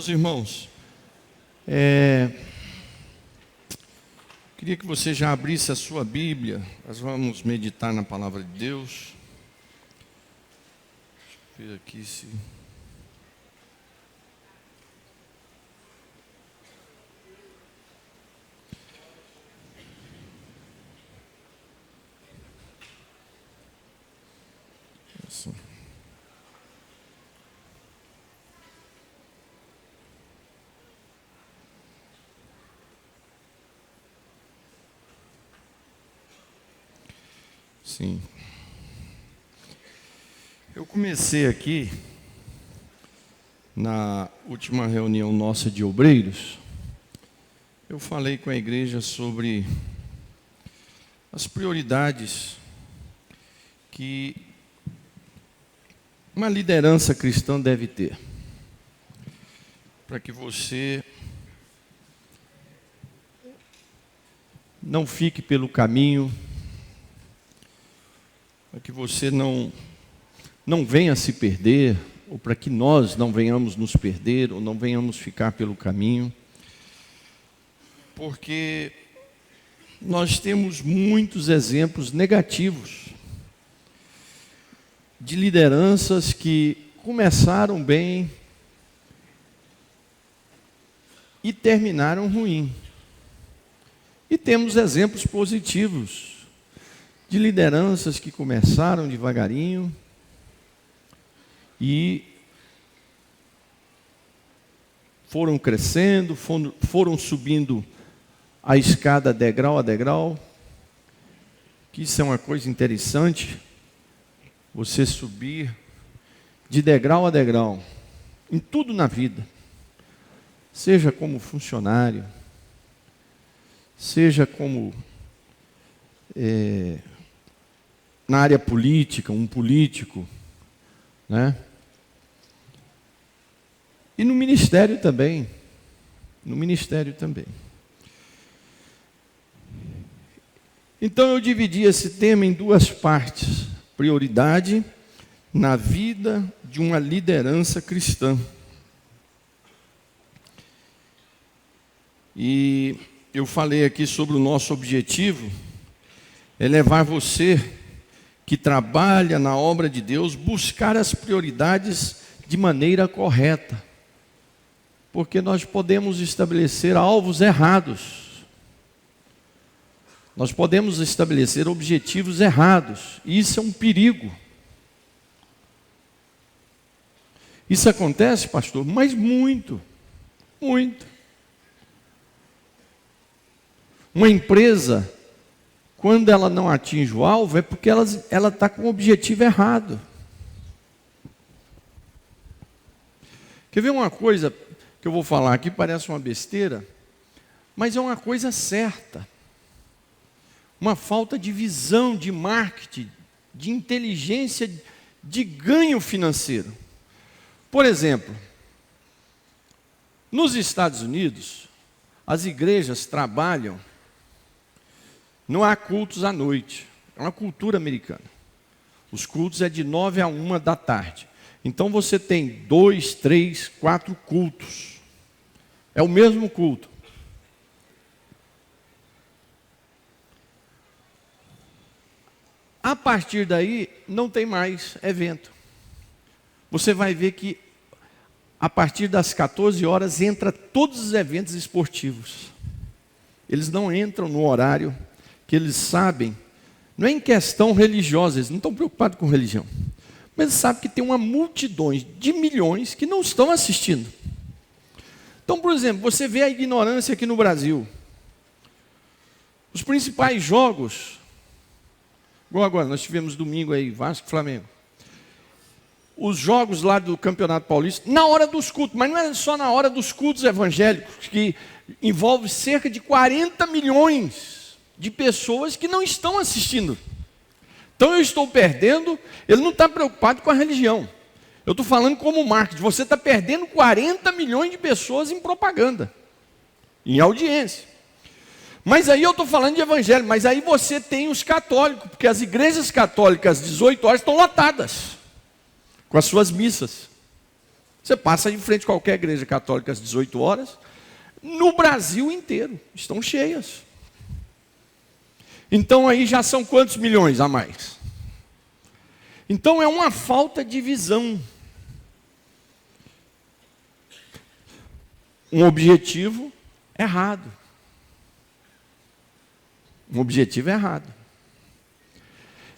Meus irmãos, queria que você já abrisse a sua Bíblia. Nós vamos meditar na palavra de Deus. Deixa eu ver aqui se... Isso. Sim. Eu comecei aqui, na última reunião nossa de obreiros, eu falei com a igreja sobre as prioridades que uma liderança cristã deve ter, para que você não fique pelo caminho, para que você não venha se perder, ou para que nós não venhamos nos perder, ou não venhamos ficar pelo caminho, porque nós temos muitos exemplos negativos de lideranças que começaram bem e terminaram ruim. E temos exemplos positivos de lideranças que começaram devagarinho e foram crescendo, foram subindo a escada degrau a degrau, que isso é uma coisa interessante, você subir de degrau a degrau, em tudo na vida, seja como funcionário, seja como na área política, um político, né? E no ministério também. Então eu dividi esse tema em duas partes. Prioridade na vida de uma liderança cristã. E eu falei aqui sobre o nosso objetivo, é levar você que trabalha na obra de Deus, buscar as prioridades de maneira correta. Porque nós podemos estabelecer alvos errados. Nós podemos estabelecer objetivos errados. E isso é um perigo. Isso acontece, pastor, mas muito. Uma empresa, quando ela não atinge o alvo, é porque ela está com o objetivo errado. Quer ver uma coisa que eu vou falar aqui, parece uma besteira, mas é uma coisa certa. Uma falta de visão, de marketing, de inteligência, de ganho financeiro. Por exemplo, nos Estados Unidos, as igrejas trabalham, não há cultos à noite, é uma cultura americana. Os cultos é de 9 a 1 da tarde. Então você tem 2, 3, 4 cultos. É o mesmo culto. A partir daí, não tem mais evento. Você vai ver que, a partir das 14 horas, entra todos os eventos esportivos. Eles não entram no horário que eles sabem, não é em questão religiosa, eles não estão preocupados com religião. Mas eles sabem que tem uma multidão de milhões que não estão assistindo. Então, por exemplo, você vê a ignorância aqui no Brasil. Os principais jogos... Igual agora, nós tivemos domingo aí, Vasco e Flamengo. Os jogos lá do Campeonato Paulista, na hora dos cultos, mas não é só na hora dos cultos evangélicos, que envolve cerca de 40 milhões de pessoas que não estão assistindo. Então eu estou perdendo, ele não está preocupado com a religião. Eu estou falando como marketing, você está perdendo 40 milhões de pessoas em propaganda, em audiência. Mas aí eu estou falando de evangelho, mas aí você tem os católicos, porque as igrejas católicas às 18 horas estão lotadas, com as suas missas. Você passa de frente a qualquer igreja católica às 18 horas, no Brasil inteiro, estão cheias. Então aí já são quantos milhões a mais? Então é uma falta de visão. Um objetivo errado. Um objetivo errado.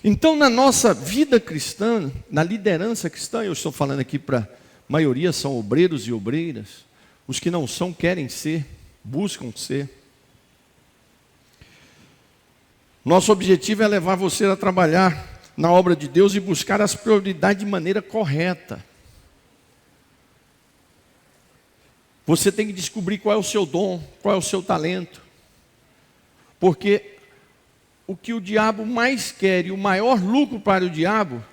Então, na nossa vida cristã, na liderança cristã, eu estou falando aqui para a maioria são obreiros e obreiras, os que não são querem ser, buscam ser. Nosso objetivo é levar você a trabalhar na obra de Deus e buscar as prioridades de maneira correta. Você tem que descobrir qual é o seu dom, qual é o seu talento. Porque o que o diabo mais quer e o maior lucro para o diabo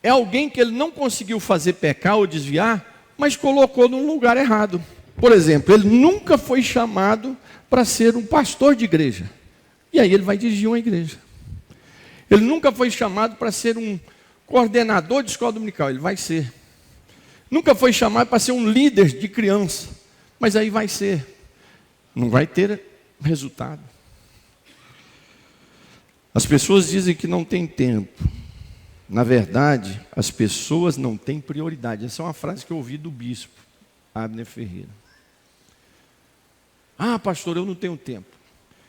é alguém que ele não conseguiu fazer pecar ou desviar, mas colocou num lugar errado. Por exemplo, ele nunca foi chamado para ser um pastor de igreja. E aí ele vai dirigir uma igreja. Ele nunca foi chamado para ser um coordenador de escola dominical. Ele vai ser. Nunca foi chamado para ser um líder de criança. Mas aí vai ser. Não vai ter resultado. As pessoas dizem que não tem tempo. Na verdade, as pessoas não têm prioridade. Essa é uma frase que eu ouvi do bispo Abner Ferreira. Ah, pastor, eu não tenho tempo.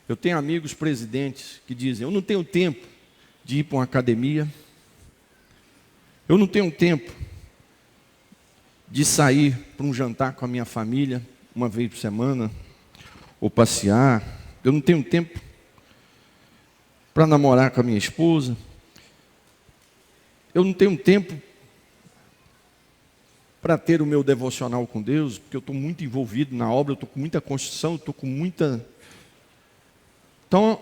Eu tenho amigos presidentes que dizem, eu não tenho tempo de ir para uma academia. Eu não tenho tempo de sair para um jantar com a minha família, uma vez por semana, ou passear. Eu não tenho tempo para namorar com a minha esposa. Eu não tenho tempo para ter o meu devocional com Deus, porque eu estou muito envolvido na obra, eu estou com muita construção, eu estou com muita... Então,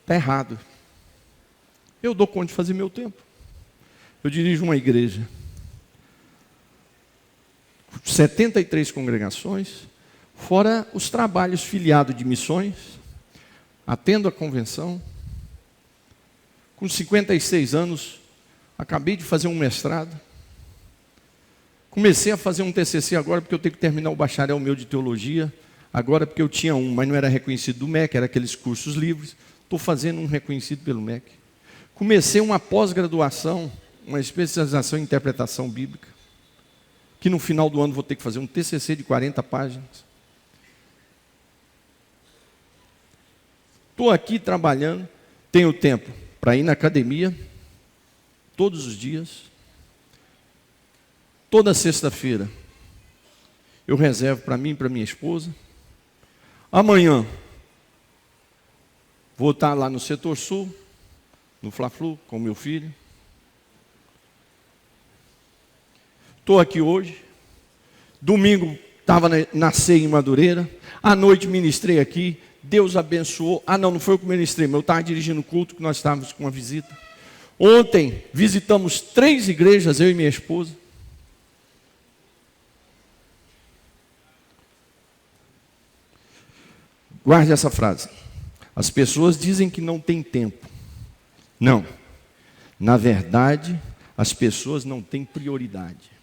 está errado. Eu dou conta de fazer meu tempo. Eu dirijo uma igreja. 73 congregações, fora os trabalhos filiados de missões, atendo a convenção. Com 56 anos, acabei de fazer um mestrado. Comecei a fazer um TCC agora, porque eu tenho que terminar o bacharel meu de teologia. Agora, porque eu tinha um, mas não era reconhecido do MEC, era aqueles cursos livres. Estou fazendo um reconhecido pelo MEC. Comecei uma pós-graduação, uma especialização em interpretação bíblica, que no final do ano vou ter que fazer um TCC de 40 páginas. Estou aqui trabalhando, tenho tempo para ir na academia, todos os dias. Toda sexta-feira, eu reservo para mim e para minha esposa. Amanhã, vou estar lá no Setor Sul, no Fla-Flu, com meu filho. Estou aqui hoje. Domingo, estava na ceia em Madureira. À noite, ministrei aqui. Deus abençoou. Ah, não foi eu que ministrei, mas eu estava dirigindo o culto, que nós estávamos com uma visita. Ontem, visitamos 3 igrejas, eu e minha esposa. Guarde essa frase. As pessoas dizem que não tem tempo. Não. Na verdade, as pessoas não têm prioridade.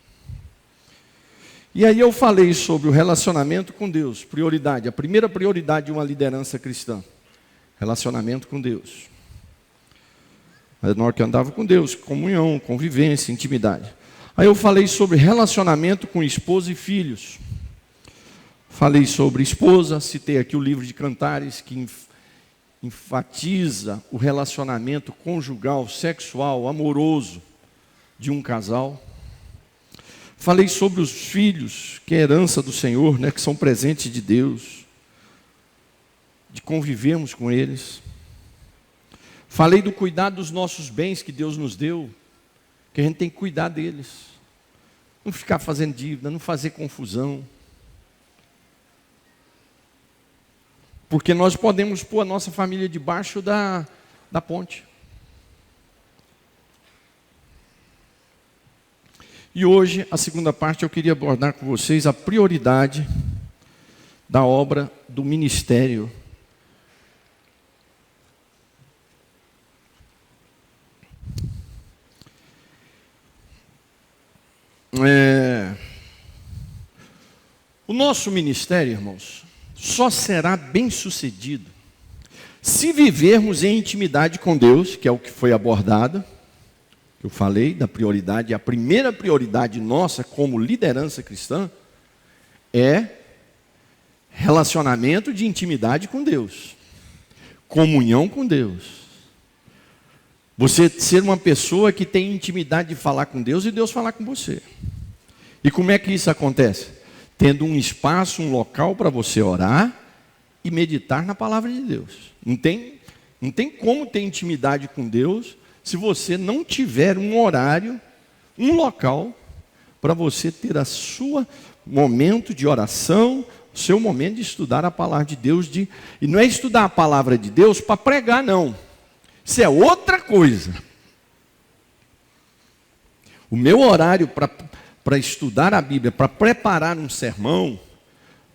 E aí eu falei sobre o relacionamento com Deus. Prioridade. A primeira prioridade de uma liderança cristã. Relacionamento com Deus. Nós que andava com Deus, comunhão, convivência, intimidade. Aí eu falei sobre relacionamento com esposa e filhos. Falei sobre esposa, citei aqui o livro de Cantares, que enfatiza o relacionamento conjugal, sexual, amoroso de um casal. Falei sobre os filhos, que é herança do Senhor, né, que são presentes de Deus, de convivermos com eles. Falei do cuidado dos nossos bens que Deus nos deu, que a gente tem que cuidar deles. Não ficar fazendo dívida, não fazer confusão. Porque nós podemos pôr a nossa família debaixo da ponte. E hoje, a segunda parte, eu queria abordar com vocês a prioridade da obra do ministério. O nosso ministério, irmãos, só será bem sucedido se vivermos em intimidade com Deus, que é o que foi abordado. Eu falei da prioridade, a primeira prioridade nossa como liderança cristã é relacionamento de intimidade com Deus, comunhão com Deus. Você ser uma pessoa que tem intimidade de falar com Deus e Deus falar com você. E como é que isso acontece? Tendo um espaço, um local para você orar e meditar na palavra de Deus. Não tem como ter intimidade com Deus se você não tiver um horário, um local para você ter a sua momento de oração, o seu momento de estudar a palavra de Deus. E não é estudar a palavra de Deus para pregar, não. Isso é outra coisa. O meu horário para estudar a Bíblia, para preparar um sermão,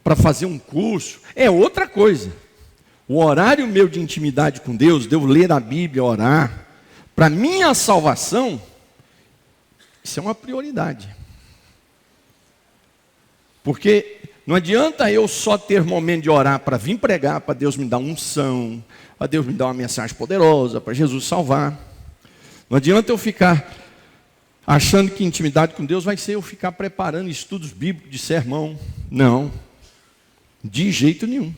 para fazer um curso, é outra coisa. O horário meu de intimidade com Deus, de eu ler a Bíblia, orar, para minha salvação, isso é uma prioridade. Porque não adianta eu só ter momento de orar para vir pregar, para Deus me dar unção, para Deus me dar uma mensagem poderosa, para Jesus salvar. Não adianta eu ficar achando que intimidade com Deus vai ser eu ficar preparando estudos bíblicos de sermão. Não, de jeito nenhum.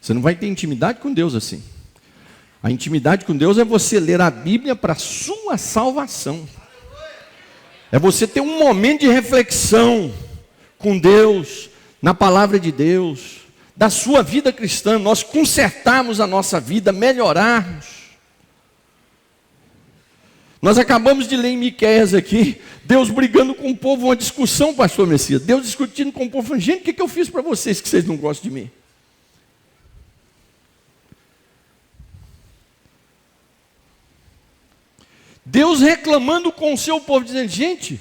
Você não vai ter intimidade com Deus assim. A intimidade com Deus é você ler a Bíblia para a sua salvação. É você ter um momento de reflexão com Deus, na palavra de Deus, da sua vida cristã, nós consertarmos a nossa vida, melhorarmos. Nós acabamos de ler em Miqueias aqui, Deus brigando com o povo, uma discussão, pastor Messias. Deus discutindo com o povo, falando, gente, o que eu fiz para vocês que vocês não gostam de mim? Deus reclamando com o seu povo, dizendo, gente,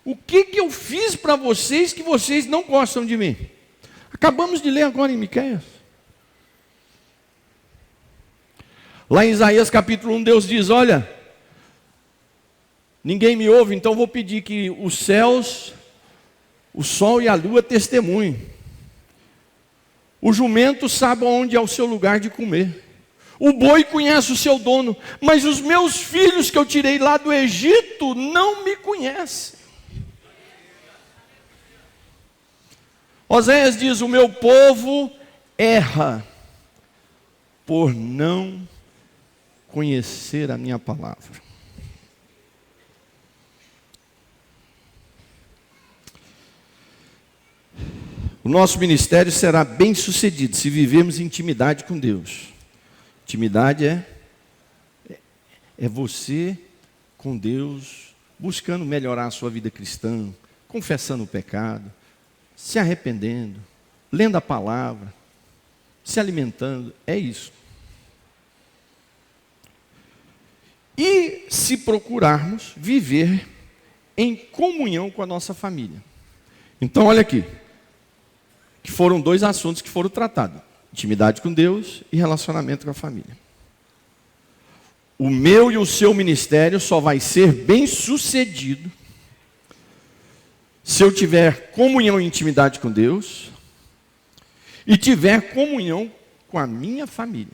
o que eu fiz para vocês que vocês não gostam de mim? Acabamos de ler agora em Miqueias. Lá em Isaías capítulo 1, Deus diz, olha, ninguém me ouve, então vou pedir que os céus, o sol e a lua testemunhem. O jumento sabe onde é o seu lugar de comer. O boi conhece o seu dono, mas os meus filhos que eu tirei lá do Egito não me conhecem. Oséias diz, o meu povo erra por não conhecer a minha palavra. O nosso ministério será bem sucedido se vivermos em intimidade com Deus. Intimidade é você com Deus, buscando melhorar a sua vida cristã, confessando o pecado, se arrependendo, lendo a palavra, se alimentando, é isso. E se procurarmos viver em comunhão com a nossa família. Então olha aqui, que foram dois assuntos que foram tratados. Intimidade com Deus e relacionamento com a família. O meu e o seu ministério só vai ser bem sucedido se eu tiver comunhão e intimidade com Deus e tiver comunhão com a minha família.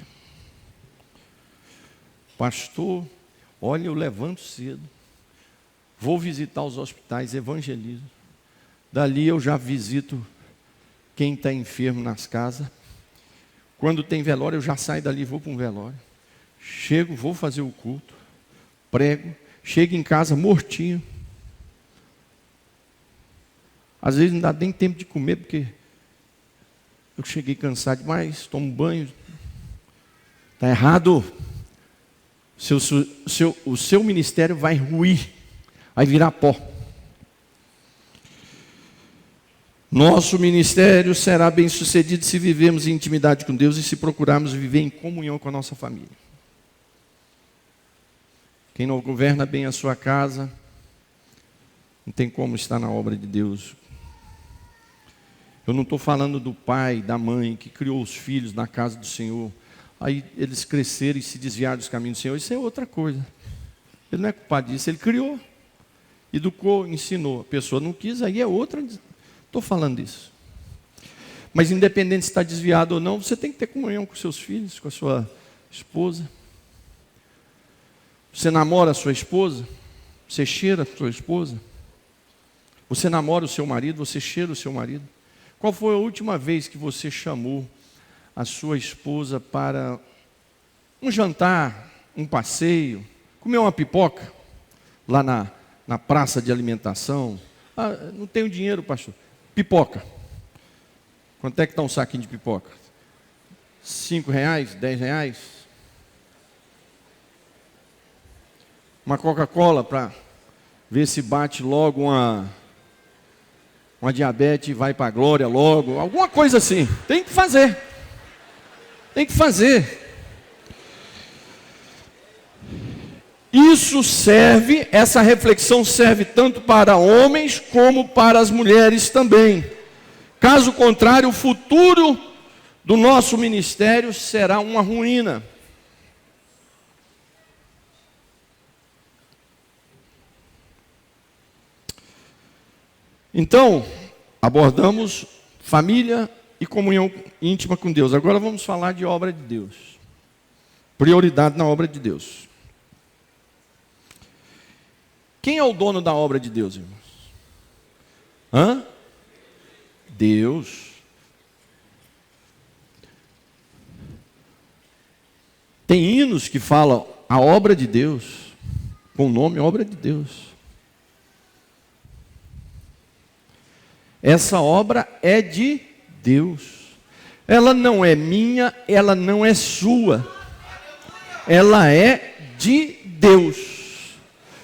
Pastor, olha, eu levanto cedo, vou visitar os hospitais, evangelizo. Dali eu já visito quem está enfermo nas casas. Quando tem velório, eu já saio dali e vou para um velório. Chego, vou fazer o culto, prego, chego em casa mortinho. Às vezes não dá nem tempo de comer, porque eu cheguei cansado demais, tomo banho. Está errado. O seu ministério vai ruir, vai virar pó. Nosso ministério será bem sucedido se vivermos em intimidade com Deus e se procurarmos viver em comunhão com a nossa família. Quem não governa bem a sua casa, não tem como estar na obra de Deus. Eu não estou falando do pai, da mãe, que criou os filhos na casa do Senhor. Aí eles cresceram e se desviaram dos caminhos do Senhor. Isso é outra coisa. Ele não é culpado disso, ele criou. educou, ensinou. A pessoa não quis, aí é outra. Estou falando disso. Mas independente se está desviado ou não, você tem que ter comunhão com seus filhos, com a sua esposa. Você namora a sua esposa? Você cheira a sua esposa? Você namora o seu marido? Você cheira o seu marido? Qual foi a última vez que você chamou a sua esposa para um jantar, um passeio, comer uma pipoca lá na praça de alimentação? Ah, não tenho dinheiro, pastor. Pipoca. Quanto é que está um saquinho de pipoca? R$5, R$10? Uma Coca-Cola para ver se bate logo uma diabetes e vai para a glória logo. Alguma coisa assim. Tem que fazer. Tem que fazer. Isso serve, essa reflexão serve tanto para homens como para as mulheres também. Caso contrário, o futuro do nosso ministério será uma ruína. Então, abordamos família e comunhão íntima com Deus. Agora vamos falar de obra de Deus. Prioridade na obra de Deus. Quem é o dono da obra de Deus, irmãos? Deus. Tem hinos que falam a obra de Deus, com o nome obra de Deus. Essa obra é de Deus. Ela não é minha, ela não é sua. Ela é de Deus.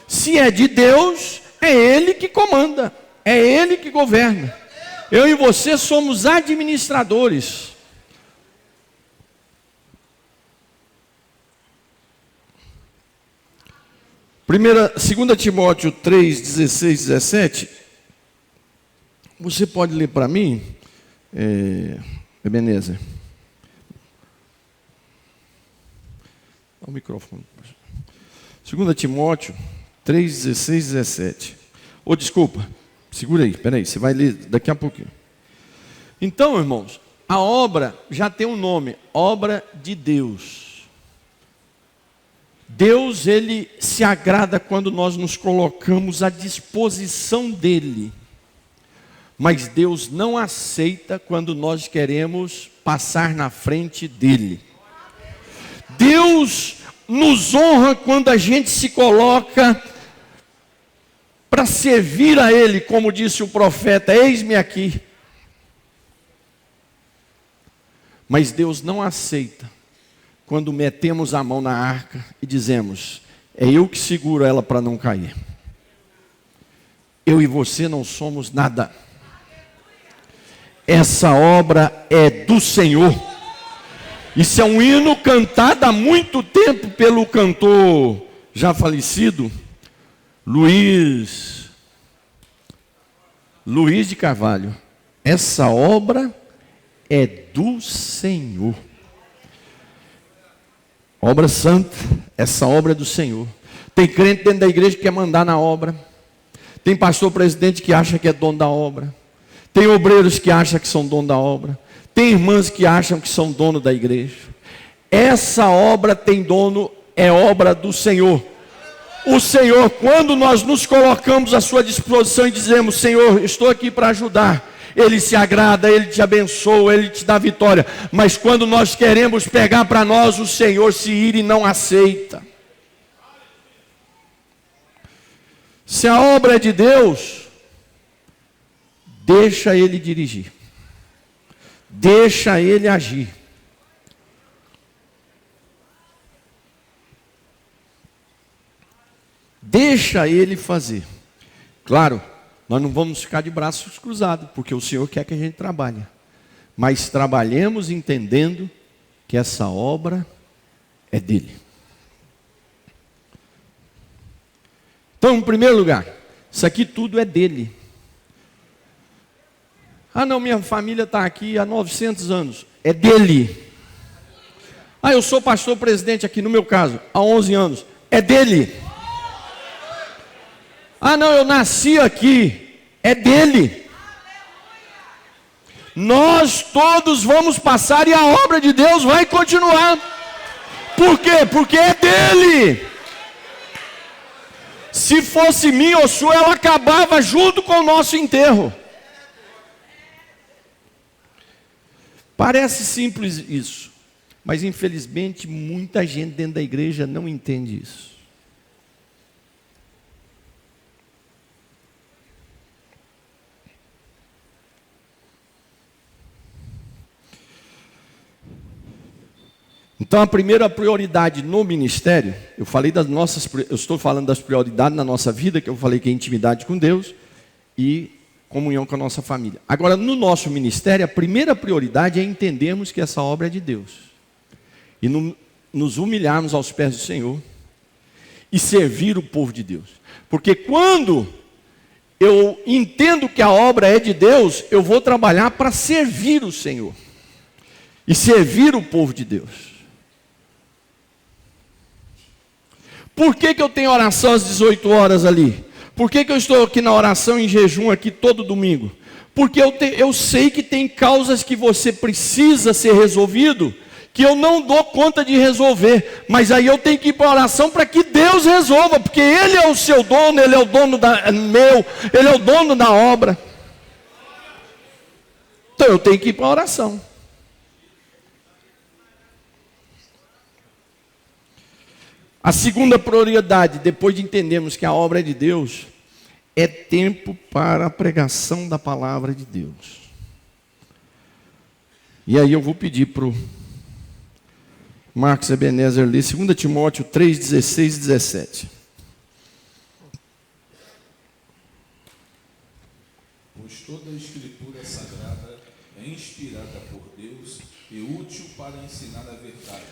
Se é de Deus, é Ele que comanda, é Ele que governa. Eu e você somos administradores. Segunda Timóteo 3, 16, 17. Você pode ler para mim, Ebenezer? Dá o microfone. 2 Timóteo 3, 16, 17. Desculpa, segura aí, espera aí, você vai ler daqui a pouquinho. Então, irmãos, a obra já tem um nome, obra de Deus. Deus, Ele se agrada quando nós nos colocamos à disposição dEle. Mas Deus não aceita quando nós queremos passar na frente dEle. Deus nos honra quando a gente se coloca para servir a Ele, como disse o profeta, eis-me aqui. Mas Deus não aceita quando metemos a mão na arca e dizemos, é eu que seguro ela para não cair. Eu e você não somos nada. Essa obra é do Senhor. Isso é um hino cantado há muito tempo pelo cantor já falecido, Luiz de Carvalho. Essa obra é do Senhor. Obra santa, essa obra é do Senhor. Tem crente dentro da igreja que quer mandar na obra. Tem pastor presidente que acha que é dono da obra. Tem obreiros que acham que são dono da obra. Tem irmãs que acham que são dono da igreja. Essa obra tem dono, é obra do Senhor. O Senhor, quando nós nos colocamos à sua disposição e dizemos, Senhor, estou aqui para ajudar, Ele se agrada, Ele te abençoa, Ele te dá vitória. Mas quando nós queremos pegar para nós, o Senhor se ira e não aceita. Se a obra é de Deus, deixa Ele dirigir. Deixa Ele agir. Deixa Ele fazer. Claro, nós não vamos ficar de braços cruzados, porque o Senhor quer que a gente trabalhe. Mas trabalhemos entendendo que essa obra é dEle. Então, em primeiro lugar, isso aqui tudo é dEle. Ah não, minha família está aqui há 900 anos. É dEle. Ah, eu sou pastor presidente aqui, no meu caso, há 11 anos. É dEle. Ah, não, eu nasci aqui. É dele. Nós todos vamos passar e a obra de Deus vai continuar. Por quê? Porque é dele. Se fosse minha ou sua, ela acabava junto com o nosso enterro. Parece simples isso, mas infelizmente muita gente dentro da igreja não entende isso. Então a primeira prioridade no ministério, eu estou falando das prioridades na nossa vida, que eu falei que é intimidade com Deus e comunhão com a nossa família. Agora, no nosso ministério, a primeira prioridade é entendermos que essa obra é de Deus. E nos humilharmos aos pés do Senhor e servir o povo de Deus. Porque quando eu entendo que a obra é de Deus, eu vou trabalhar para servir o Senhor. E servir o povo de Deus. Por que eu tenho oração às 18 horas ali? Por que eu estou aqui na oração em jejum aqui todo domingo? Porque eu sei que tem causas que você precisa ser resolvido, que eu não dou conta de resolver, mas aí eu tenho que ir para a oração para que Deus resolva, porque Ele é o seu dono, Ele é o dono Ele é o dono da obra. Então eu tenho que ir para a oração. A segunda prioridade, depois de entendermos que a obra é de Deus, é tempo para a pregação da palavra de Deus. E aí eu vou pedir para o Marcos Ebenezer ler 2 Timóteo 3, 16 e 17. Pois toda a Escritura Sagrada é inspirada por Deus e útil para ensinar a verdade,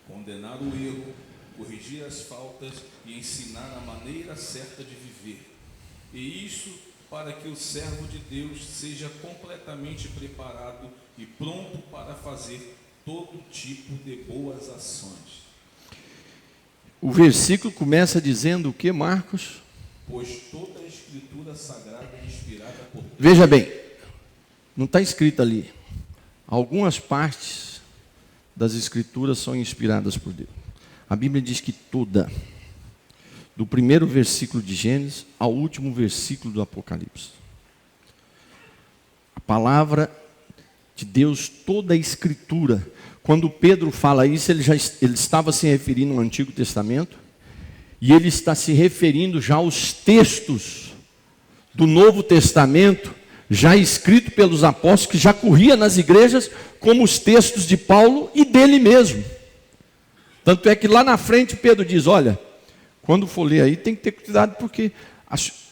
condenar o erro, corrigir as faltas e ensinar a maneira certa de viver. E isso para que o servo de Deus seja completamente preparado e pronto para fazer todo tipo de boas ações. O versículo começa dizendo o que, Marcos? Pois toda a Escritura Sagrada é inspirada por Deus. Veja bem, não está escrito ali. Algumas partes das Escrituras são inspiradas por Deus. A Bíblia diz que toda, do primeiro versículo de Gênesis ao último versículo do Apocalipse. A palavra de Deus, toda a Escritura. Quando Pedro fala isso, ele estava se referindo ao Antigo Testamento, e ele está se referindo já aos textos do Novo Testamento, já escrito pelos apóstolos, que já corria nas igrejas, como os textos de Paulo e dele mesmo. Tanto é que lá na frente Pedro diz, olha, quando for ler aí tem que ter cuidado, porque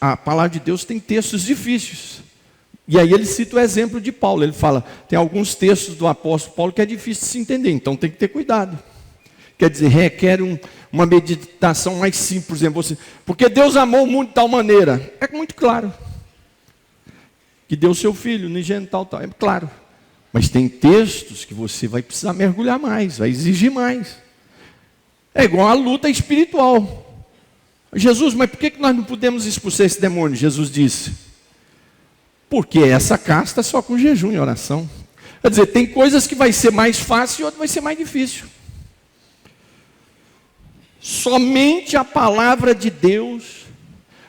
a palavra de Deus tem textos difíceis. E aí ele cita o exemplo de Paulo, ele fala, tem alguns textos do apóstolo Paulo que é difícil de se entender, então tem que ter cuidado. Quer dizer, requer uma meditação mais simples, por exemplo, porque Deus amou o mundo de tal maneira, é muito claro, que deu seu filho, unigênito tal, é claro. Mas tem textos que você vai precisar mergulhar mais, vai exigir mais. É igual a luta espiritual. Jesus, mas por que nós não podemos expulsar esse demônio? Jesus disse, porque essa casta é só com jejum e oração. Quer dizer, tem coisas que vai ser mais fácil e outras vai ser mais difícil. Somente a palavra de Deus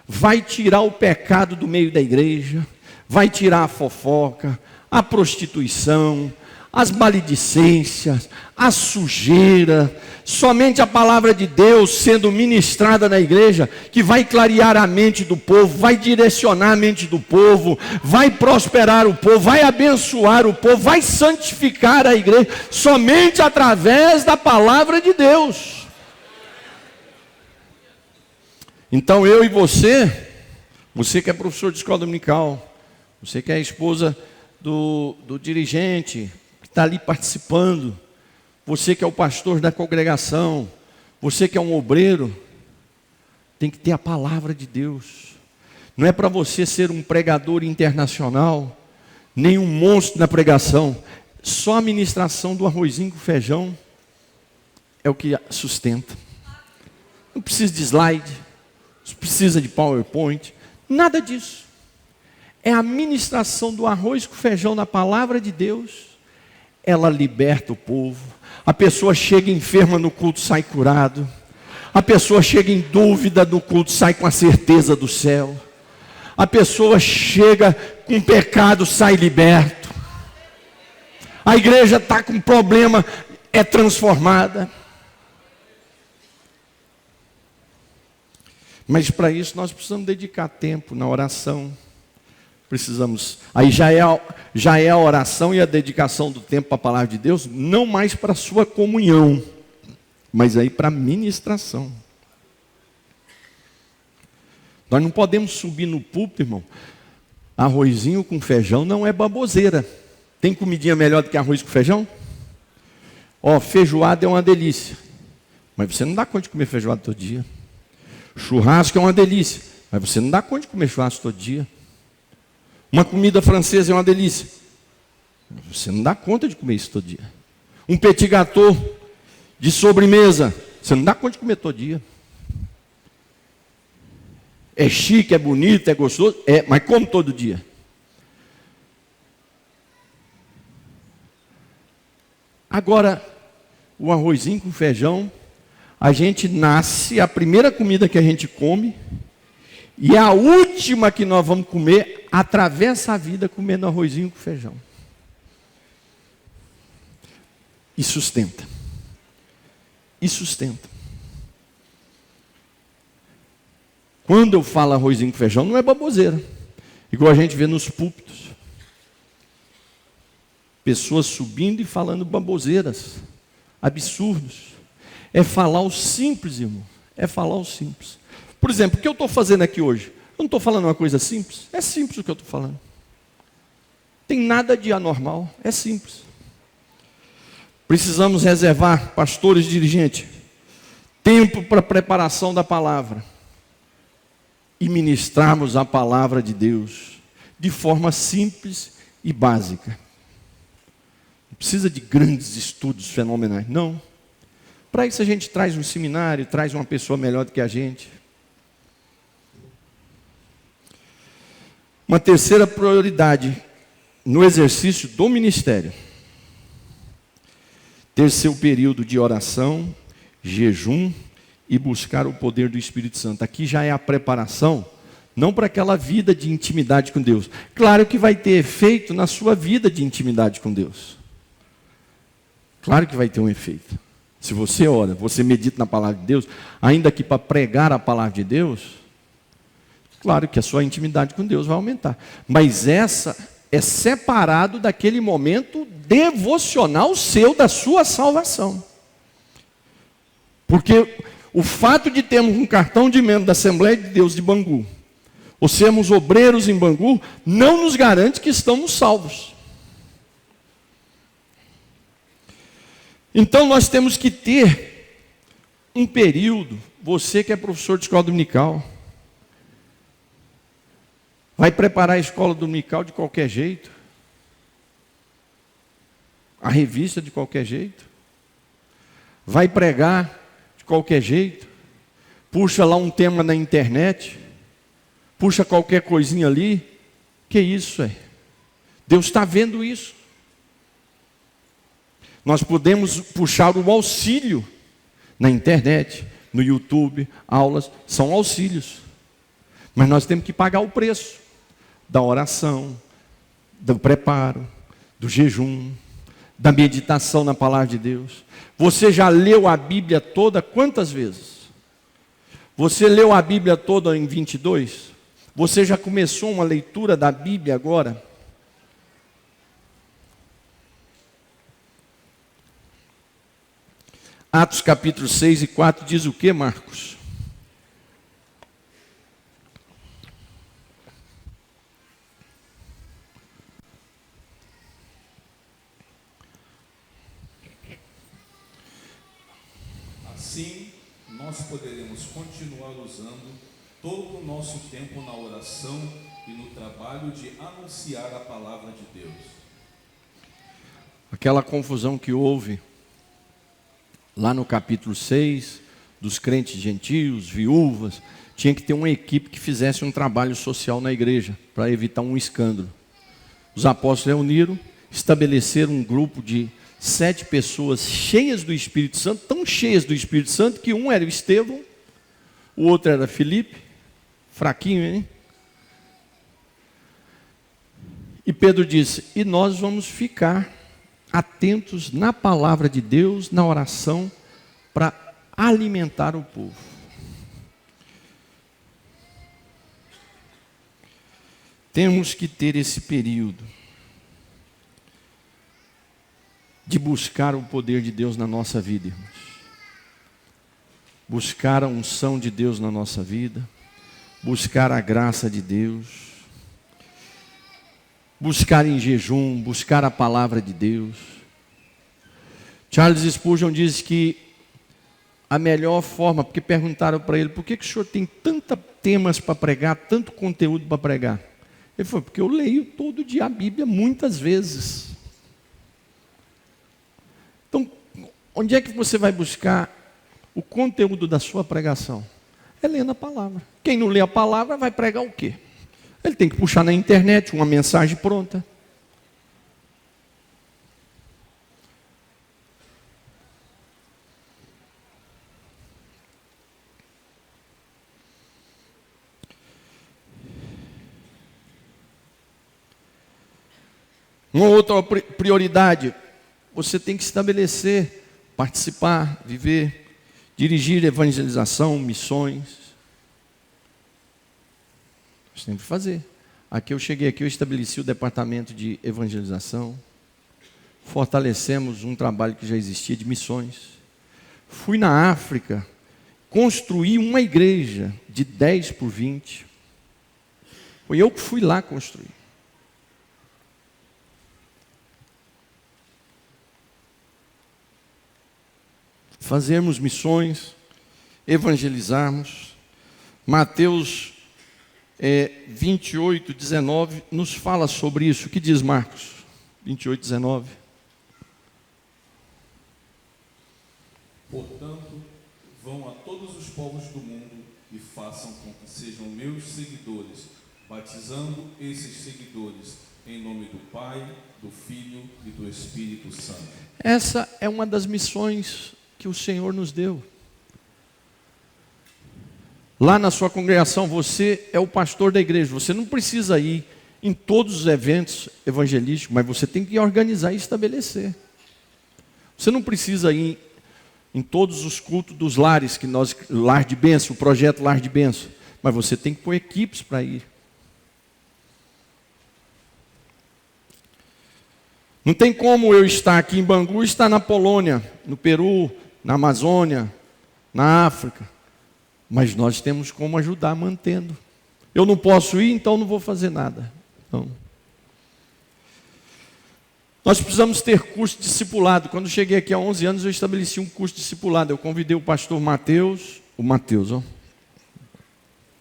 vai tirar o pecado do meio da igreja, vai tirar a fofoca, a prostituição, as maledicências, a sujeira. Somente a palavra de Deus sendo ministrada na igreja, que vai clarear a mente do povo, vai direcionar a mente do povo, vai prosperar o povo, vai abençoar o povo, vai santificar a igreja, somente através da palavra de Deus. Então eu e você que é professor de escola dominical, você que é a esposa do dirigente, que está ali participando, você que é o pastor da congregação, você que é um obreiro, tem que ter a palavra de Deus. Não é para você ser um pregador internacional, nem um monstro na pregação. Só a ministração do arrozinho com feijão é o que sustenta. Não precisa de slide, precisa de PowerPoint, nada disso. É a ministração do arroz com feijão na palavra de Deus. Ela liberta o povo. A pessoa chega enferma no culto, sai curado. A pessoa chega em dúvida no culto, sai com a certeza do céu. A pessoa chega com pecado, sai liberto. A igreja está com problema, é transformada. Mas para isso nós precisamos dedicar tempo na oração. Precisamos, aí já é a oração e a dedicação do tempo para a palavra de Deus, não mais para a sua comunhão, mas aí para a ministração. Nós não podemos subir no púlpito, irmão. Arrozinho com feijão não é baboseira. Tem comidinha melhor do que arroz com feijão? Ó, feijoada é uma delícia, mas você não dá conta de comer feijoada todo dia. Churrasco é uma delícia, mas você não dá conta de comer churrasco todo dia. Uma comida francesa é uma delícia. Você não dá conta de comer isso todo dia. Um petit gâteau de sobremesa, você não dá conta de comer todo dia. É chique, é bonito, é gostoso, mas come todo dia. Agora, o arrozinho com feijão, a gente nasce, a primeira comida que a gente come, e a última que nós vamos comer, atravessa a vida comendo arrozinho com feijão. E sustenta. E sustenta. Quando eu falo arrozinho com feijão, não é baboseira. Igual a gente vê nos púlpitos. Pessoas subindo e falando baboseiras. Absurdos. É falar o simples, irmão. É falar o simples. Por exemplo, o que eu estou fazendo aqui hoje? Eu não estou falando uma coisa simples? É simples o que eu estou falando. Tem nada de anormal, é simples. Precisamos reservar, pastores e dirigentes, tempo para a preparação da palavra. E ministrarmos a palavra de Deus de forma simples e básica. Não precisa de grandes estudos fenomenais, não. Para isso a gente traz um seminário, traz uma pessoa melhor do que a gente. Uma terceira prioridade no exercício do ministério. Ter seu período de oração, jejum e buscar o poder do Espírito Santo. Aqui já é a preparação, não para aquela vida de intimidade com Deus. Claro que vai ter efeito na sua vida de intimidade com Deus. Claro que vai ter um efeito. Se você ora, você medita na palavra de Deus, ainda que para pregar a palavra de Deus, claro que a sua intimidade com Deus vai aumentar. Mas essa é separado daquele momento devocional seu, da sua salvação. Porque o fato de termos um cartão de membro da Assembleia de Deus de Bangu, ou sermos obreiros em Bangu, não nos garante que estamos salvos. Então nós temos que ter um período, você que é professor de escola dominical, vai preparar a escola dominical de qualquer jeito, a revista de qualquer jeito, vai pregar de qualquer jeito, puxa lá um tema na internet, puxa qualquer coisinha ali, que isso é? Deus está vendo isso. Nós podemos puxar o auxílio na internet, no YouTube, aulas, são auxílios. Mas nós temos que pagar o preço da oração, do preparo, do jejum, da meditação na palavra de Deus. Você já leu a Bíblia toda quantas vezes? Você leu a Bíblia toda em 22? Você já começou uma leitura da Bíblia agora? Atos capítulo 6 e 4 diz o que, Marcos? Assim, nós poderemos continuar usando todo o nosso tempo na oração e no trabalho de anunciar a palavra de Deus. Aquela confusão que houve lá no capítulo 6, dos crentes gentios, viúvas, tinha que ter uma equipe que fizesse um trabalho social na igreja, para evitar um escândalo. Os apóstolos reuniram, estabeleceram um grupo de 7 pessoas cheias do Espírito Santo, tão cheias do Espírito Santo, que um era o Estevão, o outro era Filipe, fraquinho, hein? E Pedro disse, e nós vamos ficar atentos na palavra de Deus, na oração, para alimentar o povo. Temos que ter esse período de buscar o poder de Deus na nossa vida, irmãos. Buscar a unção de Deus na nossa vida, buscar a graça de Deus, buscar em jejum, buscar a palavra de Deus. Charles Spurgeon diz que a melhor forma, porque perguntaram para ele, por que o senhor tem tantos temas para pregar, tanto conteúdo para pregar? Ele falou, porque eu leio todo dia a Bíblia muitas vezes. Então, onde é que você vai buscar o conteúdo da sua pregação? É lendo a palavra. Quem não lê a palavra vai pregar o quê? Ele tem que puxar na internet uma mensagem pronta. Uma outra prioridade, você tem que estabelecer, participar, viver, dirigir evangelização, missões. Nós temos que fazer. Aqui eu cheguei aqui, eu estabeleci o departamento de evangelização, fortalecemos um trabalho que já existia de missões. Fui na África, construí uma igreja de 10 por 20. Foi eu que fui lá construir. Fazermos missões, evangelizarmos. Mateus 28, 19 nos fala sobre isso. O que diz Marcos 28, 19? Portanto, vão a todos os povos do mundo e façam com que sejam meus seguidores, batizando esses seguidores em nome do Pai, do Filho e do Espírito Santo. Essa é uma das missões que o Senhor nos deu. Lá na sua congregação, você é o pastor da igreja. Você não precisa ir em todos os eventos evangelísticos, mas você tem que organizar e estabelecer. Você não precisa ir em todos os cultos dos lares, lar de bênção, o projeto Lar de Bênção, mas você tem que pôr equipes para ir. Não tem como eu estar aqui em Bangu e estar na Polônia, no Peru, na Amazônia, na África. Mas nós temos como ajudar mantendo. Eu não posso ir, então não vou fazer nada. Então, nós precisamos ter curso de discipulado. Quando eu cheguei aqui há 11 anos, eu estabeleci um curso de discipulado. Eu convidei o pastor o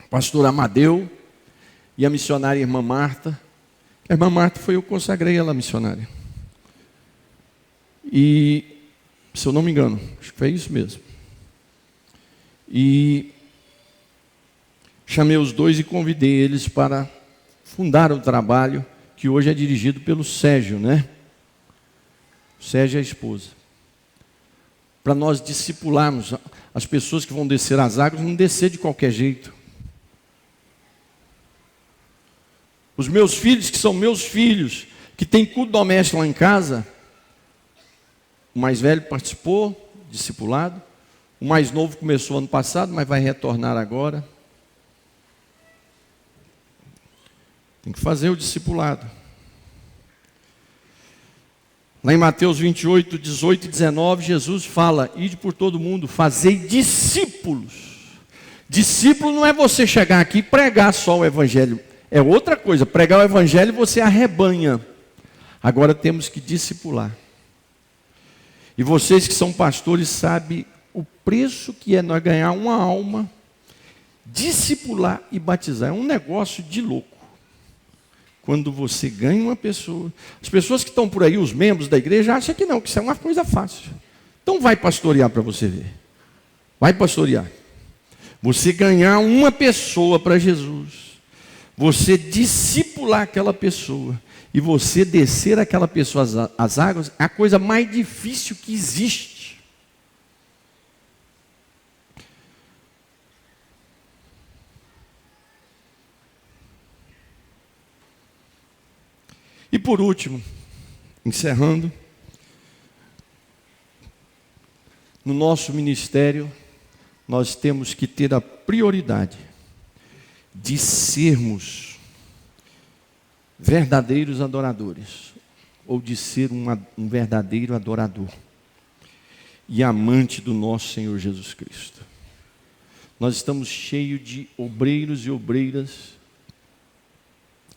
pastor Amadeu e a missionária irmã Marta. A irmã Marta eu consagrei ela missionária. E, se eu não me engano, acho que foi isso mesmo. E chamei os dois e convidei eles para fundar o trabalho que hoje é dirigido pelo Sérgio, né? O Sérgio é a esposa. Para nós discipularmos as pessoas que vão descer as águas, não descer de qualquer jeito. Os meus filhos, que são meus filhos, que têm culto doméstico lá em casa, o mais velho participou, discipulado. O mais novo começou ano passado, mas vai retornar agora. Tem que fazer o discipulado. Lá em Mateus 28, 18 e 19, Jesus fala, ide por todo mundo, fazei discípulos. Discípulo não é você chegar aqui e pregar só o evangelho. É outra coisa, pregar o evangelho você arrebanha. Agora temos que discipular. E vocês que são pastores sabem o preço que é nós ganhar uma alma, discipular e batizar. É um negócio de louco. Quando você ganha uma pessoa. As pessoas que estão por aí, os membros da igreja, acham que não, que isso é uma coisa fácil. Então vai pastorear para você ver. Vai pastorear. você ganhar uma pessoa para Jesus, você discipular aquela pessoa e você descer aquela pessoa às águas, é a coisa mais difícil que existe. E por último, encerrando, no nosso ministério, nós temos que ter a prioridade de sermos verdadeiros adoradores, ou de ser um verdadeiro adorador e amante do nosso Senhor Jesus Cristo. Nós estamos cheios de obreiros e obreiras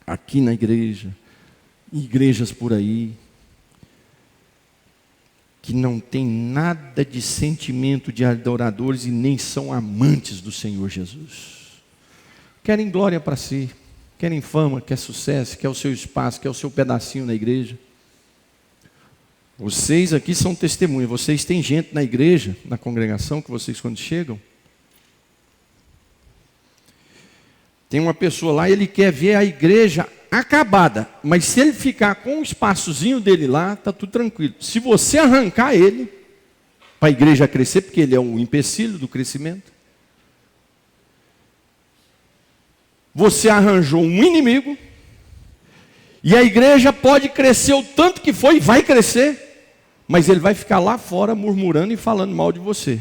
aqui na igreja, igrejas por aí, que não tem nada de sentimento de adoradores e nem são amantes do Senhor Jesus. Querem glória para si, querem fama, quer sucesso, quer o seu espaço, quer o seu pedacinho na igreja. Vocês aqui são testemunhas, vocês têm gente na igreja, na congregação, que vocês quando chegam, tem uma pessoa lá, ele quer ver a igreja acabada, mas se ele ficar com o espaçozinho dele lá, está tudo tranquilo. Se você arrancar ele, para a igreja crescer, porque ele é um empecilho do crescimento, você arranjou um inimigo, e a igreja pode crescer o tanto que foi, e vai crescer, mas ele vai ficar lá fora murmurando e falando mal de você.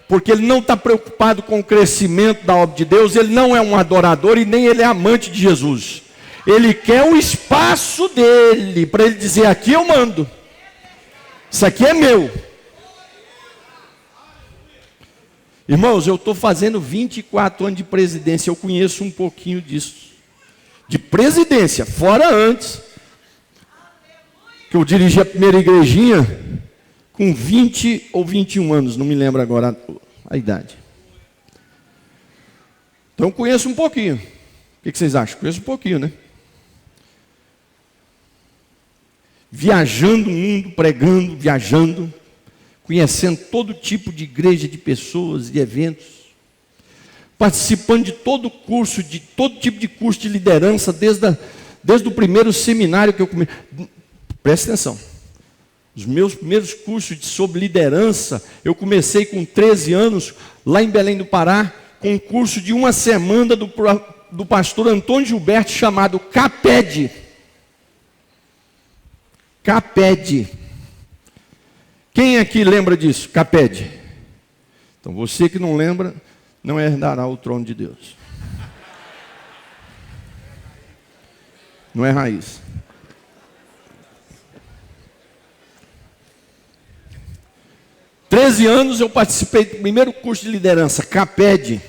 Porque ele não está preocupado com o crescimento da obra de Deus, ele não é um adorador e nem ele é amante de Jesus. Ele quer o espaço dele, para ele dizer, aqui eu mando. Isso aqui é meu. Irmãos, eu estou fazendo 24 anos de presidência, eu conheço um pouquinho disso. De presidência, fora antes, que eu dirigi a primeira igrejinha, com 20 ou 21 anos, não me lembro agora a idade. Então eu conheço um pouquinho. O que vocês acham? Conheço um pouquinho, né? Viajando o mundo, pregando, viajando, conhecendo todo tipo de igreja, de pessoas, de eventos, participando de todo curso, de todo tipo de curso de liderança, desde o primeiro seminário que eu comecei. Presta atenção. Os meus primeiros cursos sobre liderança, eu comecei com 13 anos, lá em Belém do Pará, com um curso de uma semana do pastor Antônio Gilberto, chamado CAPED. CAPED. Quem aqui lembra disso? CAPED. Então você que não lembra, não herdará o trono de Deus. Não é raiz. Com 13 anos eu participei do primeiro curso de liderança, CAPED.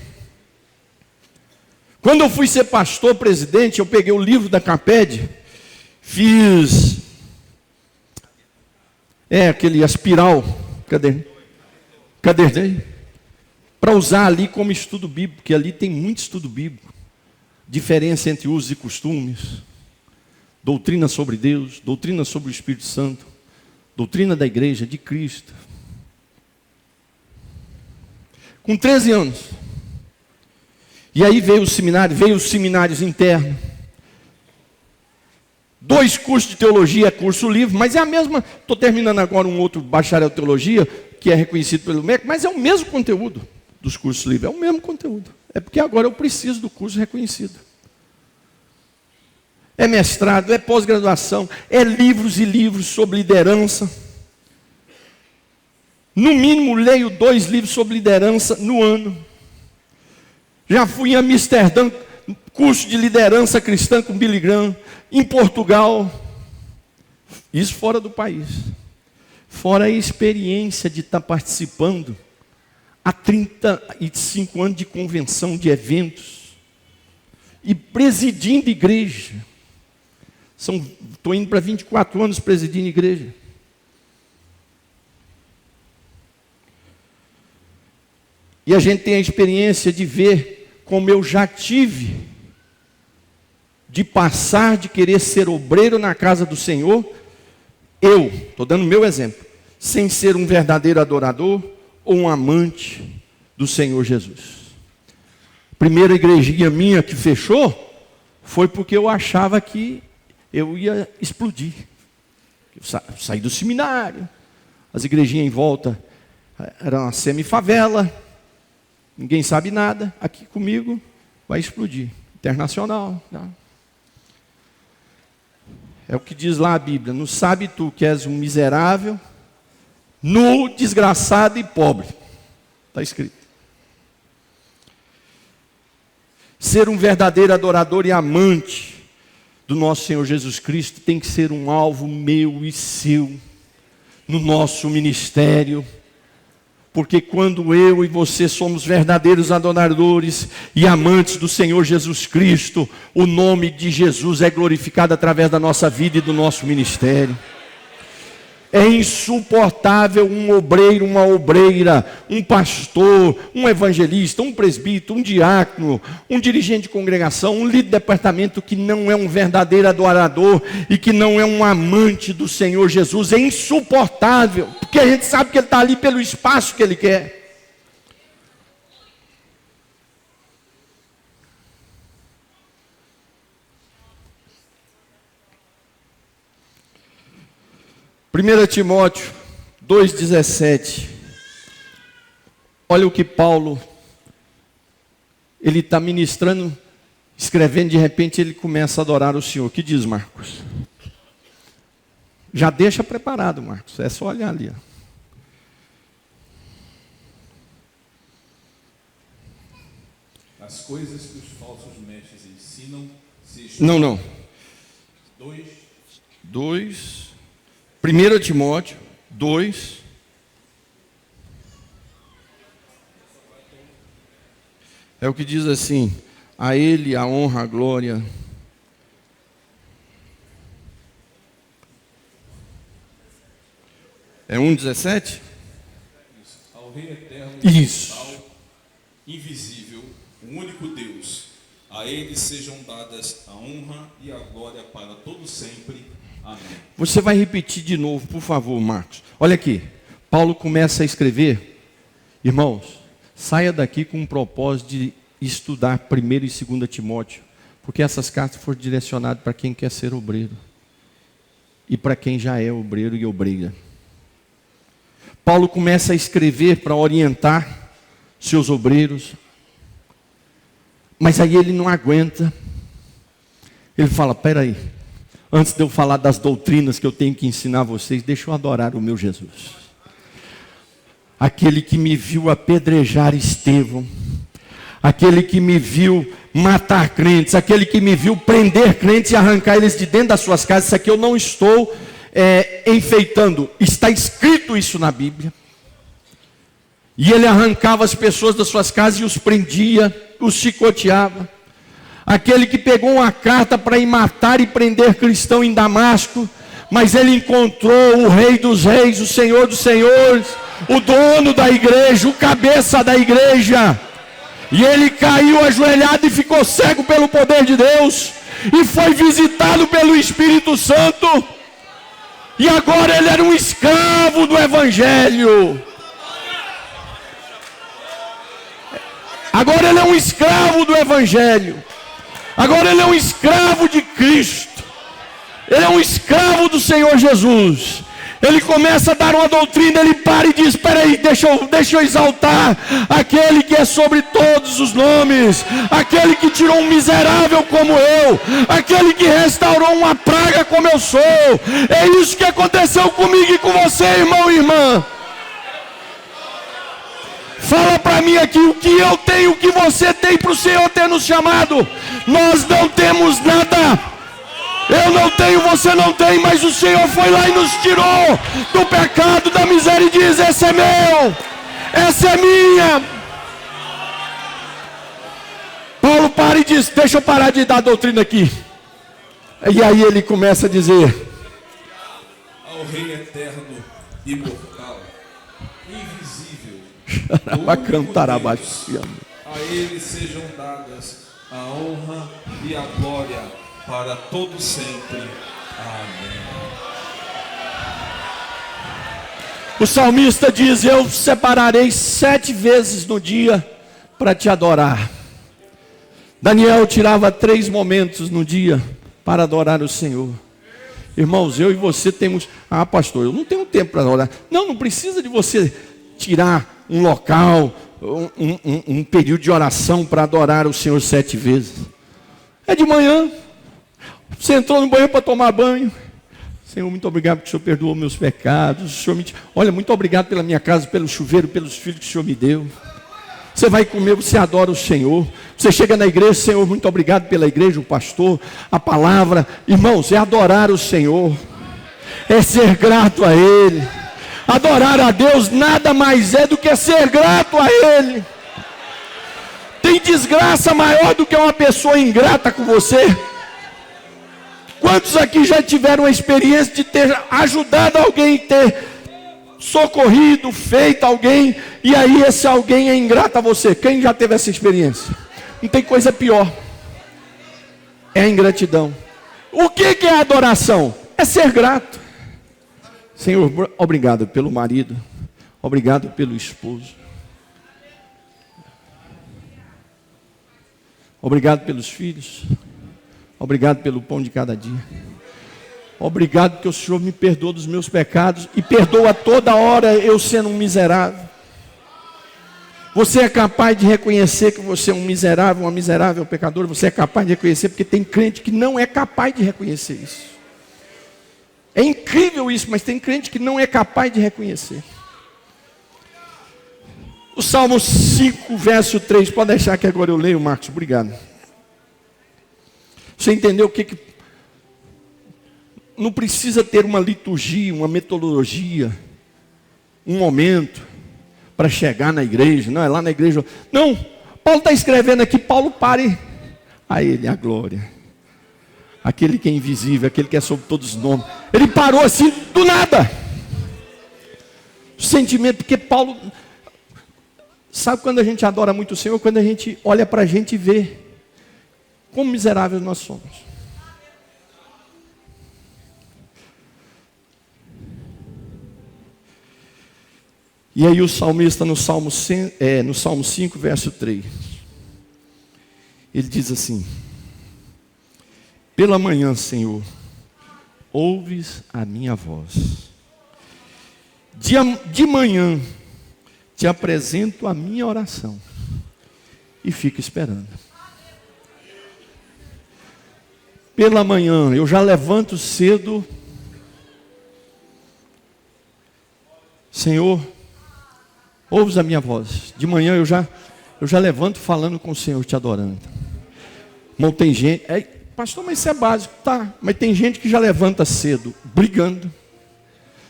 Quando eu fui ser pastor presidente, eu peguei o livro da CAPED, fiz aquele aspiral, cadê para usar ali como estudo bíblico, porque ali tem muito estudo bíblico, diferença entre usos e costumes, doutrina sobre Deus, doutrina sobre o Espírito Santo, doutrina da igreja, de Cristo. Com 13 anos. E aí veio os seminários internos. 2 cursos de teologia, curso livre, mas é a mesma. Estou terminando agora um outro bacharel em teologia, que é reconhecido pelo MEC, mas é o mesmo conteúdo dos cursos livres, é o mesmo conteúdo. É porque agora eu preciso do curso reconhecido. É mestrado, é pós-graduação, é livros e livros sobre liderança. No mínimo, leio 2 livros sobre liderança no ano. Já fui em Amsterdã, curso de liderança cristã com Billy Graham, em Portugal. Isso fora do país. Fora a experiência de estar participando há 35 anos de convenção, de eventos. E presidindo igreja. Estou indo para 24 anos presidindo igreja. E a gente tem a experiência de ver como eu já tive, de passar de querer ser obreiro na casa do Senhor, estou dando o meu exemplo, sem ser um verdadeiro adorador ou um amante do Senhor Jesus. primeira igrejinha minha que fechou foi porque eu achava que eu ia explodir. Eu saí do seminário, as igrejinhas em volta eram uma semifavela, ninguém sabe nada, aqui comigo vai explodir. Internacional. Não. É o que diz lá a Bíblia: não sabe tu que és um miserável, nu, desgraçado e pobre. Está escrito. Ser um verdadeiro adorador e amante do nosso Senhor Jesus Cristo tem que ser um alvo meu e seu no nosso ministério. Porque quando eu e você somos verdadeiros adoradores e amantes do Senhor Jesus Cristo, o nome de Jesus é glorificado através da nossa vida e do nosso ministério. É insuportável um obreiro, uma obreira, um pastor, um evangelista, um presbítero, um diácono, um dirigente de congregação, um líder de departamento que não é um verdadeiro adorador e que não é um amante do Senhor Jesus. É insuportável, porque a gente sabe que ele está ali pelo espaço que ele quer. Primeira Timóteo 2,17. Olha o que Paulo, ele está ministrando, escrevendo, de repente ele começa a adorar o Senhor. O que diz Marcos? Já deixa preparado, Marcos, é só olhar ali. As coisas que os falsos mestres ensinam se... Não. 1 Timóteo 2. É o que diz assim: a ele a honra, a glória. É 1,17? Ao Rei eterno, Isso. imortal, invisível, o único Deus, a ele sejam dadas a honra e a glória para todo sempre. Amém. Você vai repetir de novo, por favor, Marcos. Olha aqui, Paulo começa a escrever. Irmãos, saia daqui com um propósito de estudar 1 e 2 Timóteo, porque essas cartas foram direcionadas para quem quer ser obreiro e para quem já é obreiro e obreira. Paulo começa a escrever para orientar seus obreiros, mas aí ele não aguenta. Ele fala: peraí, antes de eu falar das doutrinas que eu tenho que ensinar a vocês, deixa eu adorar o meu Jesus. Aquele que me viu apedrejar Estevão, aquele que me viu matar crentes, aquele que me viu prender crentes e arrancar eles de dentro das suas casas. Isso aqui eu não estou enfeitando, está escrito isso na Bíblia. E ele arrancava as pessoas das suas casas e os prendia, os chicoteava. Aquele que pegou uma carta para ir matar e prender cristão em Damasco, mas ele encontrou o Rei dos Reis, o Senhor dos Senhores, o dono da igreja, o cabeça da igreja. E ele caiu ajoelhado e ficou cego pelo poder de Deus, e foi visitado pelo Espírito Santo. E agora ele era um escravo do Evangelho. Agora ele é um escravo do Evangelho. Agora ele é um escravo de Cristo. Ele é um escravo do Senhor Jesus. Ele começa a dar uma doutrina, ele para e diz: espera aí, deixa eu exaltar aquele que é sobre todos os nomes, aquele que tirou um miserável como eu, aquele que restaurou uma praga como eu sou. É isso que aconteceu comigo e com você, irmão e irmã. Fala para mim aqui o que eu tenho, o que você tem, para o Senhor ter nos chamado. Nós não temos nada. Eu não tenho, você não tem, mas o Senhor foi lá e nos tirou do pecado, da miséria, e diz: esse é meu, essa é minha. Paulo para e diz: deixa eu parar de dar doutrina aqui. E aí ele começa a dizer: ao Rei eterno, imortal, invisível, a ele sejam dadas a honra e a glória para todo sempre. Amém. O salmista diz: eu separarei 7 vezes no dia para te adorar. Daniel tirava 3 momentos no dia para adorar o Senhor. Irmãos, eu e você temos... Ah, pastor, eu não tenho tempo para adorar. Não precisa de você tirar um local, um período de oração para adorar o Senhor 7 vezes. É de manhã. Você entrou no banheiro para tomar banho. Senhor, muito obrigado porque o Senhor perdoou meus pecados. O Senhor olha, muito obrigado pela minha casa, pelo chuveiro, pelos filhos que o Senhor me deu. Você vai comer, você adora o Senhor. Você chega na igreja, Senhor, muito obrigado pela igreja, o pastor, a palavra. Irmãos, é adorar o Senhor. É ser grato a Ele. Adorar a Deus nada mais é do que ser grato a Ele. Tem desgraça maior do que uma pessoa ingrata com você? Quantos aqui já tiveram a experiência de ter ajudado alguém, ter socorrido, feito alguém, e aí esse alguém é ingrato a você? Quem já teve essa experiência? Não tem coisa pior. É a ingratidão. O que é adoração? É ser grato. Senhor, obrigado pelo marido. Obrigado pelo esposo. Obrigado pelos filhos. Obrigado pelo pão de cada dia. Obrigado porque o Senhor me perdoa dos meus pecados e perdoa toda hora eu sendo um miserável. Você é capaz de reconhecer que você é um miserável, uma miserável pecador? Você é capaz de reconhecer, porque tem crente que não é capaz de reconhecer isso. É incrível isso, mas tem crente que não é capaz de reconhecer. O Salmo 5, verso 3, pode deixar que agora eu leio, Marcos, obrigado. Você entendeu o que não precisa ter uma liturgia, uma metodologia, um momento para chegar na igreja, não é lá na igreja. Não, Paulo está escrevendo aqui, Paulo pare a Ele a glória. Aquele que é invisível, aquele que é sobre todos os nomes. Ele parou assim do nada. O sentimento, porque Paulo, sabe quando a gente adora muito o Senhor? Quando a gente olha para a gente e vê como miseráveis nós somos. E aí o salmista no Salmo 5, verso 3, ele diz assim: pela manhã, Senhor, ouves a minha voz. De manhã te apresento a minha oração e fico esperando. Pela manhã eu já levanto cedo. Senhor, ouves a minha voz. De manhã eu já levanto falando com o Senhor, te adorando. Não tem gente, pastor, mas isso é básico, tá? Mas tem gente que já levanta cedo brigando.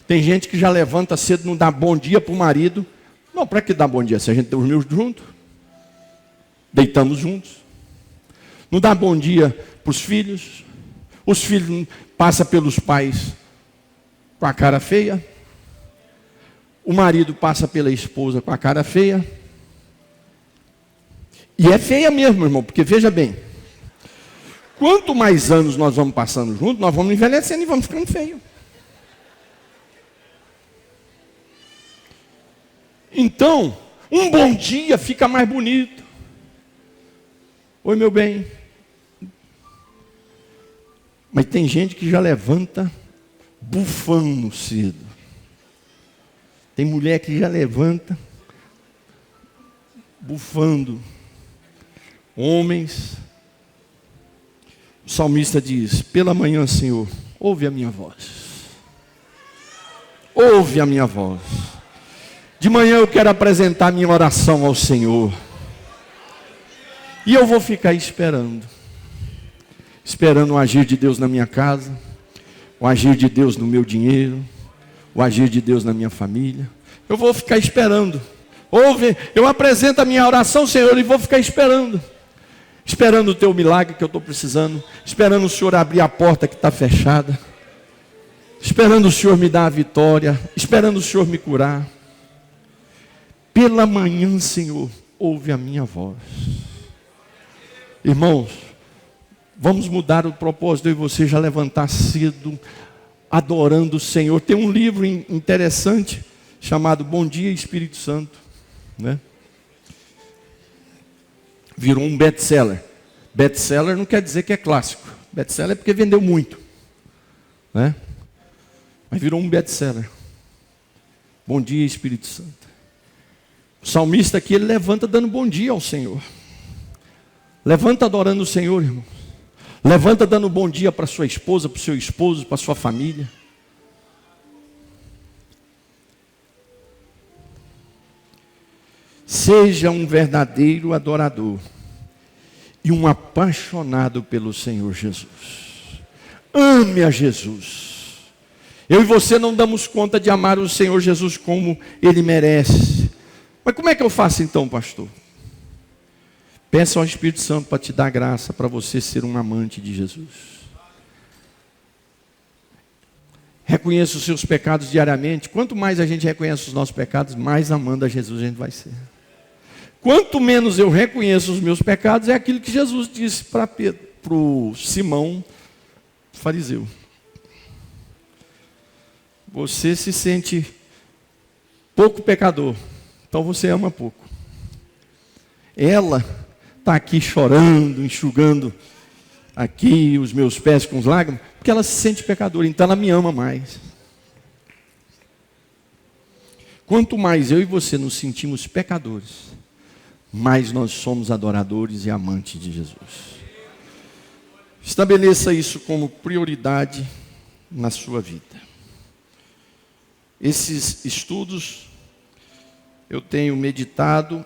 Tem gente que já levanta cedo, não dá bom dia para o marido. Não, para que dar bom dia? Se a gente dormiu junto, deitamos juntos. Não dá bom dia para os filhos. Os filhos passam pelos pais com a cara feia. O marido passa pela esposa com a cara feia. E é feia mesmo, irmão, porque veja bem, quanto mais anos nós vamos passando juntos, nós vamos envelhecendo e vamos ficando feios. Então, um bom dia fica mais bonito. Oi, meu bem. Mas tem gente que já levanta bufando cedo. Tem mulher que já levanta bufando. Homens. O salmista diz: pela manhã, Senhor, ouve a minha voz. Ouve a minha voz. De manhã eu quero apresentar minha oração ao Senhor. E eu vou ficar esperando. Esperando o agir de Deus na minha casa, o agir de Deus no meu dinheiro, o agir de Deus na minha família. Eu vou ficar esperando. Ouve, eu apresento a minha oração, Senhor, e vou ficar esperando. Esperando o teu milagre que eu estou precisando. Esperando o Senhor abrir a porta que está fechada. Esperando o Senhor me dar a vitória. Esperando o Senhor me curar. Pela manhã, Senhor, ouve a minha voz. Irmãos, vamos mudar o propósito de você já levantar cedo, adorando o Senhor. Tem um livro interessante chamado Bom Dia Espírito Santo, né? Virou um best-seller. Best-seller não quer dizer que é clássico. Best-seller é porque vendeu muito, né? Mas virou um best-seller. Bom dia, Espírito Santo. O salmista aqui, ele levanta dando bom dia ao Senhor. Levanta adorando o Senhor, irmão. Levanta dando bom dia para sua esposa, para o seu esposo, para sua família. Seja um verdadeiro adorador e um apaixonado pelo Senhor Jesus. Ame a Jesus. Eu e você não damos conta de amar o Senhor Jesus como Ele merece. Mas como é que eu faço então, pastor? Peça ao Espírito Santo para te dar graça, para você ser um amante de Jesus. Reconheça os seus pecados diariamente. Quanto mais a gente reconhece os nossos pecados, mais amando a Jesus a gente vai ser. Quanto menos eu reconheço os meus pecados, é aquilo que Jesus disse para o Simão fariseu. Você se sente pouco pecador, então você ama pouco. Ela está aqui chorando, enxugando aqui os meus pés com os lágrimas, porque ela se sente pecadora, então ela me ama mais. Quanto mais eu e você nos sentimos pecadores, mais nós somos adoradores e amantes de Jesus. Estabeleça isso como prioridade na sua vida. Esses estudos eu tenho meditado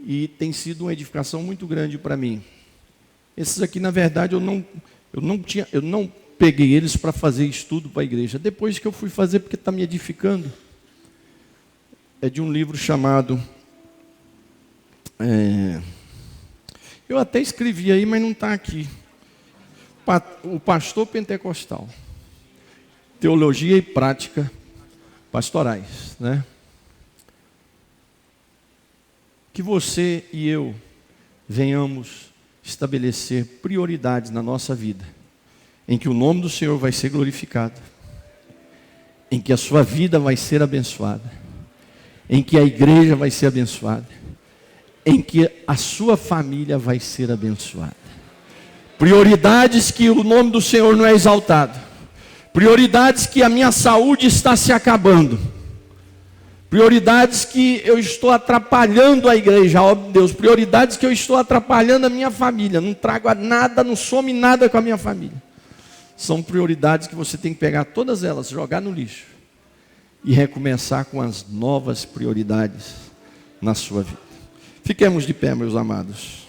e tem sido uma edificação muito grande para mim. Esses aqui, na verdade, eu não peguei eles para fazer estudo para a igreja. Depois que eu fui fazer, porque está me edificando, é de um livro chamado... eu até escrevi aí, mas não está aqui. O Pastor Pentecostal. Teologia e Prática Pastorais, né? Que você e eu venhamos estabelecer prioridades na nossa vida, em que o nome do Senhor vai ser glorificado, em que a sua vida vai ser abençoada, em que a igreja vai ser abençoada, em que a sua família vai ser abençoada. Prioridades que o nome do Senhor não é exaltado. Prioridades que a minha saúde está se acabando. Prioridades que eu estou atrapalhando a igreja, ó Deus. Prioridades que eu estou atrapalhando a minha família. Não trago nada, não some nada com a minha família. São prioridades que você tem que pegar todas elas, jogar no lixo e recomeçar com as novas prioridades na sua vida. Fiquemos de pé, meus amados.